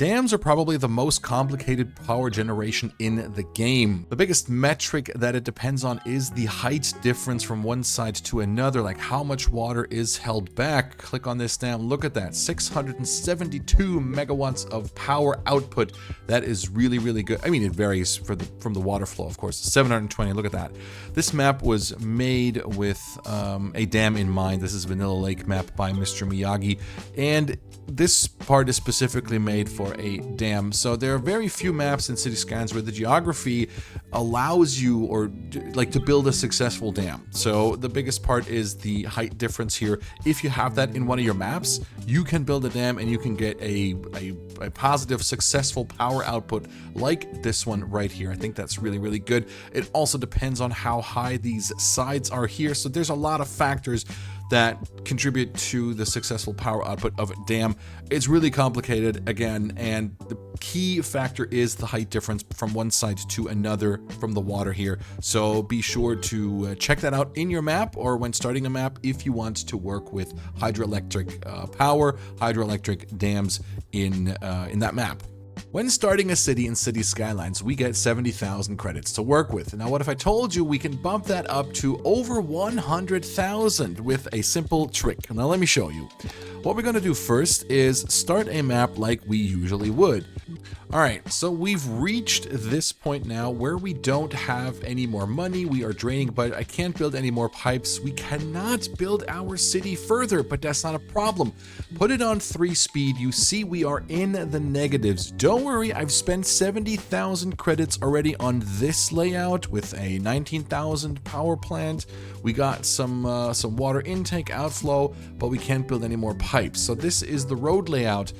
Dams are probably the most complicated power generation in the game. The biggest metric that it depends on is the height difference from one side to another, like how much water is held back. Click on this dam, look at that, 672 megawatts of power output. That is really, really good. I mean, it varies from the water flow, of course. 720, look at that. This map was made with a dam in mind. This is Vanilla Lake map by Mr. Miyagi, and this part is specifically made for a dam. So there are very few maps in City Skylines where the geography allows you or like to build a successful dam. So the biggest part is the height difference here. If you have that in one of your maps, you can build a dam and you can get a positive, successful power output like this one right here. I think that's really, really good. It also depends on how high these sides are here. So there's a lot of factors that contribute to the successful power output of a dam. It's really complicated again, and the key factor is the height difference from one side to another from the water here. So be sure to check that out in your map or when starting a map if you want to work with hydroelectric power, hydroelectric dams in that map. When starting a city in City Skylines, we get 70,000 credits to work with. Now, what if I told you we can bump that up to over 100,000 with a simple trick? Now, let me show you. What we're going to do first is start a map like we usually would. All right, so we've reached this point now where we don't have any more money. We are draining, but I can't build any more pipes. We cannot build our city further, but that's not a problem. Put it on 3 speed. You see we are in the negatives. Don't worry, I've spent 70,000 credits already on this layout with a 19,000 power plant. We got some water intake outflow, but we can't build any more pipes. So this is the road layout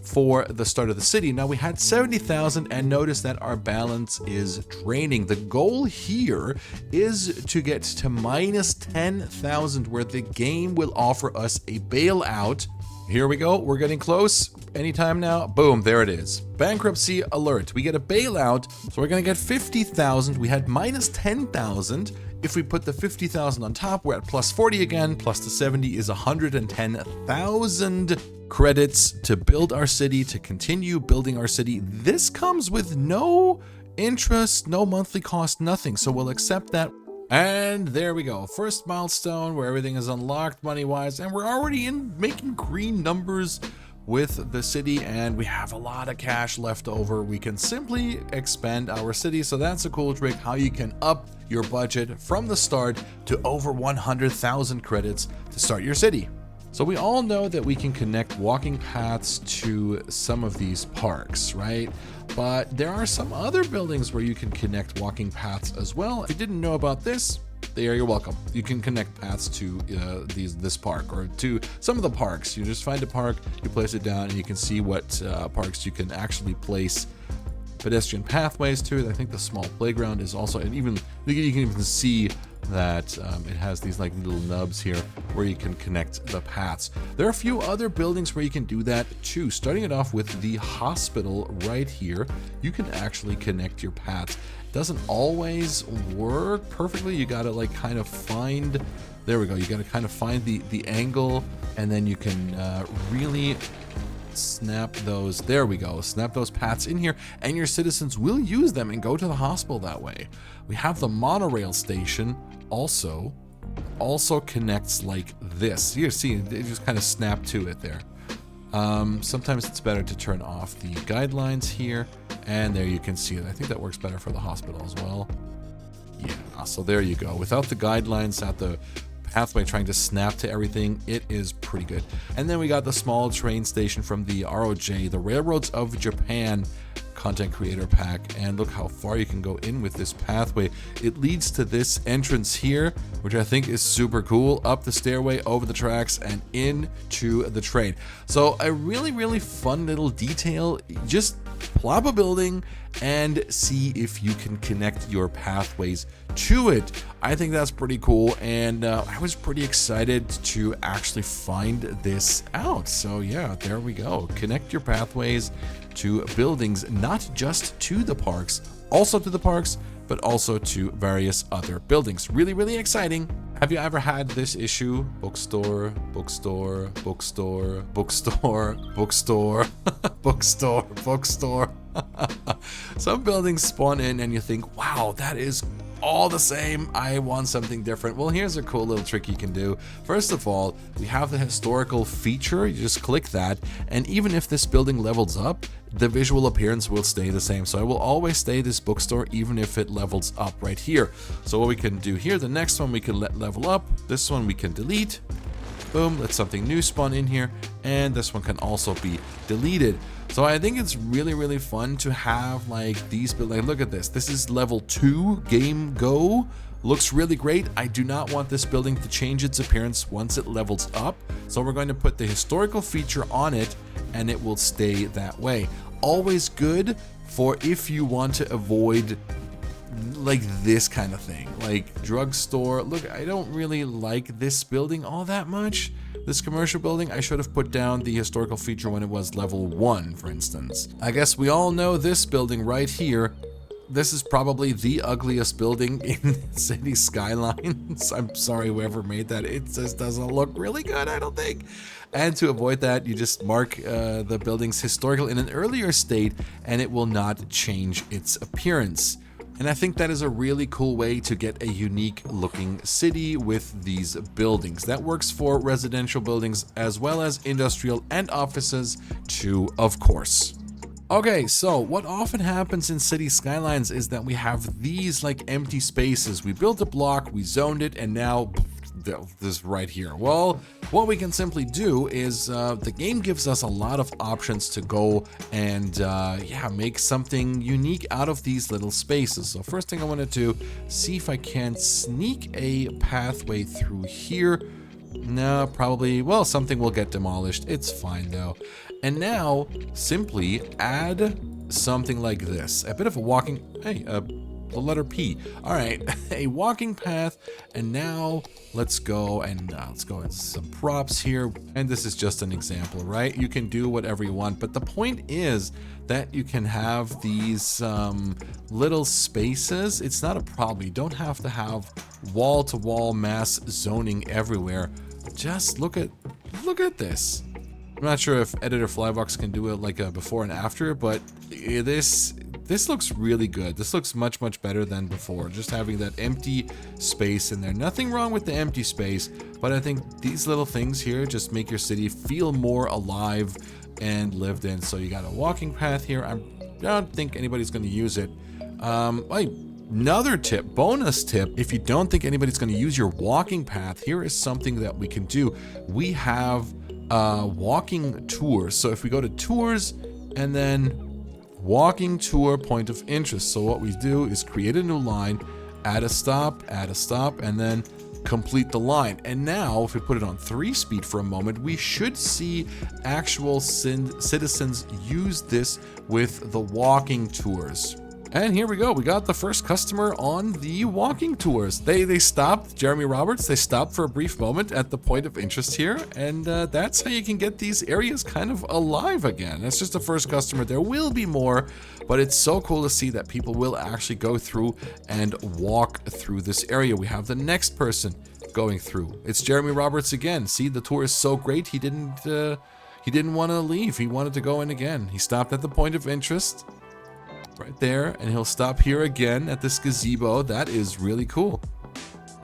for the start of the city. Now we had 70,000 and notice that our balance is draining. The goal here is to get to minus 10,000 where the game will offer us a bailout. Here we go, we're getting close. Anytime now, boom, there it is. Bankruptcy alert, we get a bailout, so we're gonna get 50,000. We had minus 10,000. If we put the 50,000 on top, we're at plus 40 again, plus the 70 is 110,000 credits to build our city, to continue building our city. This comes with no interest, no monthly cost, nothing. So we'll accept that. And there we go. First milestone where everything is unlocked money-wise, and we're already making green numbers with the city, and we have a lot of cash left over. We can simply expand our city. So that's a cool trick, how you can up your budget from the start to over 100,000 credits to start your city. So we all know that we can connect walking paths to some of these parks, right? But there are some other buildings where you can connect walking paths as well. If you didn't know about this, there, you're welcome. You can connect paths to this park or to some of the parks. You just find a park, you place it down, and you can see what parks you can actually place pedestrian pathways to. I think the small playground is also, and even you can even see that it has these like little nubs here where you can connect the paths. There are a few other buildings where you can do that too. Starting it off with the hospital right here, you can actually connect your paths. It doesn't always work perfectly. You gotta like kind of find, there we go, you gotta kind of find the angle, and then you can really snap those, there we go, snap those paths in here, and your citizens will use them and go to the hospital that way. We have the monorail station also connects like this. You see, they just kind of snap to it there. Sometimes it's better to turn off the guidelines here, and there you can see it. I think that works better for the hospital as well. Yeah, so there you go. Without the guidelines, at the pathway trying to snap to everything, it is pretty good. And then we got the small train station from the ROJ, the Railroads of Japan content creator pack, and look how far you can go in with this pathway. It leads to this entrance here, which I think is super cool, up the stairway, over the tracks, and into the train. So a really, really fun little detail. Just plop a building and see if you can connect your pathways to it. I think that's pretty cool, and I was pretty excited to actually find this out. So yeah, there we go. Connect your pathways to buildings, not just to the parks, also to the parks, but also to various other buildings. Really, really exciting. Have you ever had this issue? Bookstore, bookstore, bookstore, bookstore, bookstore, bookstore, bookstore. Some buildings spawn in and you think, wow, that is all the same. I want something different. Well, here's a cool little trick you can do. First of all, we have the historical feature. You just click that, and even if this building levels up, the visual appearance will stay the same. So I will always stay this bookstore even if it levels up right here. So what we can do here, the next one we can let level up. This one we can delete. Boom, let something new spawn in here, and this one can also be deleted. So I think it's really, really fun to have like these, but like, look at this. This is level 2 game go. Looks really great. I do not want this building to change its appearance once it levels up. So we're going to put the historical feature on it and it will stay that way. Always good for if you want to avoid like this kind of thing, like drugstore. Look, I don't really like this building all that much. This commercial building, I should have put down the historical feature when it was level 1, for instance. I guess we all know this building right here. This is probably the ugliest building in City Skylines. I'm sorry whoever made that. It just doesn't look really good, I don't think. And to avoid that, you just mark the building's historical in an earlier state and it will not change its appearance. And I think that is a really cool way to get a unique looking city with these buildings. That works for residential buildings as well as industrial and offices too, of course. Okay, so what often happens in City Skylines is that we have these like empty spaces. We built a block, we zoned it, and now this right here. Well, what we can simply do is the game gives us a lot of options to go and yeah, make something unique out of these little spaces. So first thing I want to do, see if I can sneak a pathway through here. No, probably, well, something will get demolished. It's fine though. And now simply add something like this, a bit of a walking, hey, the letter P. All right, a walking path. And now let's go and let's go into some props here. And this is just an example, right? You can do whatever you want, but the point is that you can have these little spaces. It's not a problem. You don't have to have wall-to-wall mass zoning everywhere. Just look at this. I'm not sure if editor Flyvox can do it like a before and after, but this looks really good. This looks much, much better than before. Just having that empty space in there. Nothing wrong with the empty space, but I think these little things here just make your city feel more alive and lived in. So you got a walking path here. I don't think anybody's going to use it. Another tip, bonus tip, if you don't think anybody's going to use your walking path, here is something that we can do. We have walking tours. So if we go to tours and then walking tour point of interest. So what we do is create a new line, add a stop, and then complete the line. And now if we put it on 3-speed for a moment, we should see actual citizens use this with the walking tours. And here we go. We got the first customer on the walking tours. They stopped, Jeremy Roberts, they stopped for a brief moment at the point of interest here. And that's how you can get these areas kind of alive again. That's just the first customer. There will be more, but it's so cool to see that people will actually go through and walk through this area. We have the next person going through. It's Jeremy Roberts again. See, the tour is so great. He didn't want to leave. He wanted to go in again. He stopped at the point of interest. Right there, and he'll stop here again at this gazebo. That is really cool.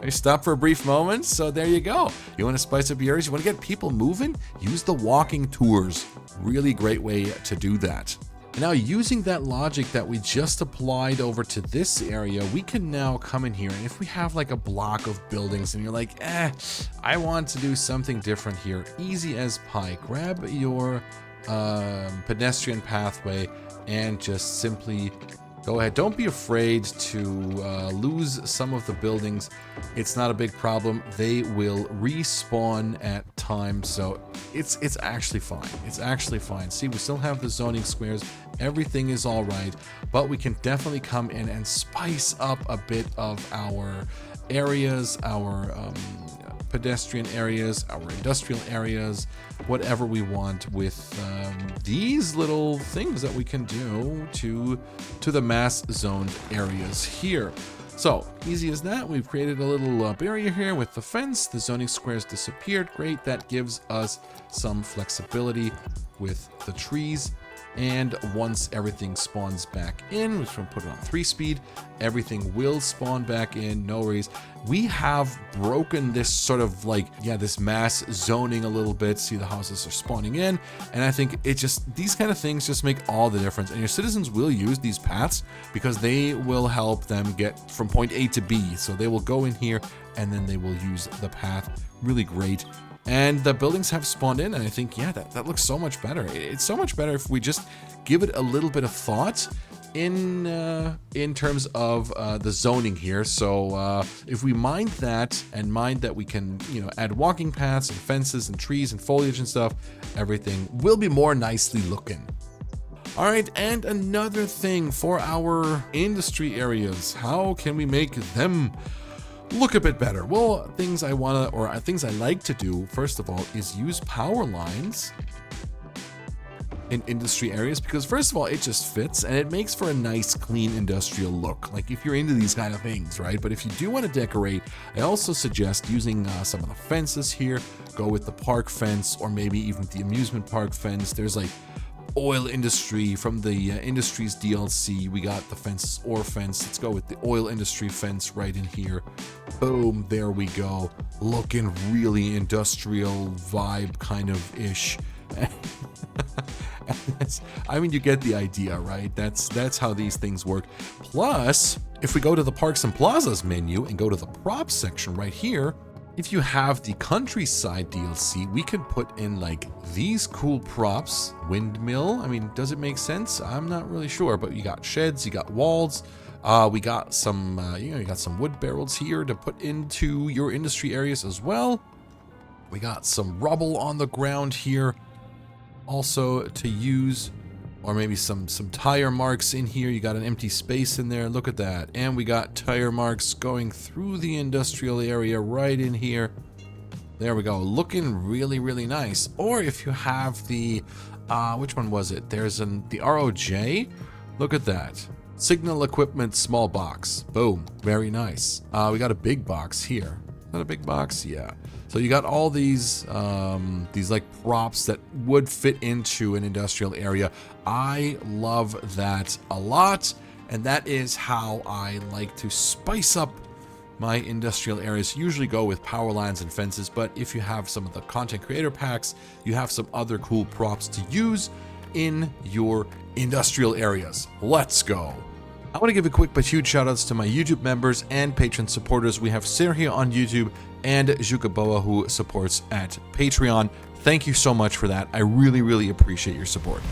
They stop for a brief moment, so there you go. You want to spice up your areas, you want to get people moving, use the walking tours. Really great way to do that. And now using that logic that we just applied over to this area, we can now come in here, and if we have like a block of buildings and you're like, I want to do something different here, easy as pie. Grab your pedestrian pathway and just simply go ahead. Don't be afraid to lose some of the buildings. It's not a big problem. They will respawn at times, so it's actually fine. It's actually fine. See, we still have the zoning squares. Everything is all right, but we can definitely come in and spice up a bit of our areas, our pedestrian areas, our industrial areas, whatever we want with these little things that we can do to the mass zoned areas here. So easy as that. We've created a little barrier here with the fence. The zoning squares disappeared. Great. That gives us some flexibility with the trees. And once everything spawns back in, we're going to put it on 3-speed, everything will spawn back in, no worries. We have broken this sort of like, this mass zoning a little bit. See, the houses are spawning in, and I think these kind of things just make all the difference. And your citizens will use these paths because they will help them get from point A to B. So they will go in here and then they will use the path. Really great. And the buildings have spawned in, and I think, that looks so much better. It's so much better if we just give it a little bit of thought in terms of the zoning here. So if we mind that, and mind that we can, add walking paths and fences and trees and foliage and stuff, everything will be more nicely looking. All right, and another thing for our industry areas, how can we make them look a bit better? Well, things I like to do, first of all, is use power lines in industry areas, because first of all, it just fits and it makes for a nice, clean industrial look. Like if you're into these kind of things, right? But if you do want to decorate, I also suggest using some of the fences here. Go with the park fence, or maybe even the amusement park fence. There's like oil industry from the industries DLC. We got the fences or fence. Let's go with the oil industry fence right in here. Boom, there we go. Looking really industrial vibe kind of ish. I mean, you get the idea, right? That's how these things work. Plus, if we go to the Parks and Plazas menu and go to the props section right here, if you have the countryside DLC, we could put in like these cool props. Windmill, I mean, does it make sense? I'm not really sure, but you got sheds, you got walls. We got some, you got some wood barrels here to put into your industry areas as well. We got some rubble on the ground here also to use, or maybe some tire marks in here. You got an empty space in there. Look at that. And we got tire marks going through the industrial area right in here. There we go. Looking really, really nice. Or if you have the, which one was it? There's the ROJ. Look at that. Signal equipment, small box. Boom. Very nice. We got a big box here. Is that a big box? Yeah. So you got all these like props that would fit into an industrial area. I love that a lot, and that is how I like to spice up my industrial areas. Usually go with power lines and fences, but if you have some of the content creator packs, you have some other cool props to use in your industrial areas. Let's go. I want to give a quick but huge shout outs to my YouTube members and Patreon supporters. We have Sergio on YouTube and Jukaboa, who supports at Patreon. Thank you so much for that. I really, really appreciate your support.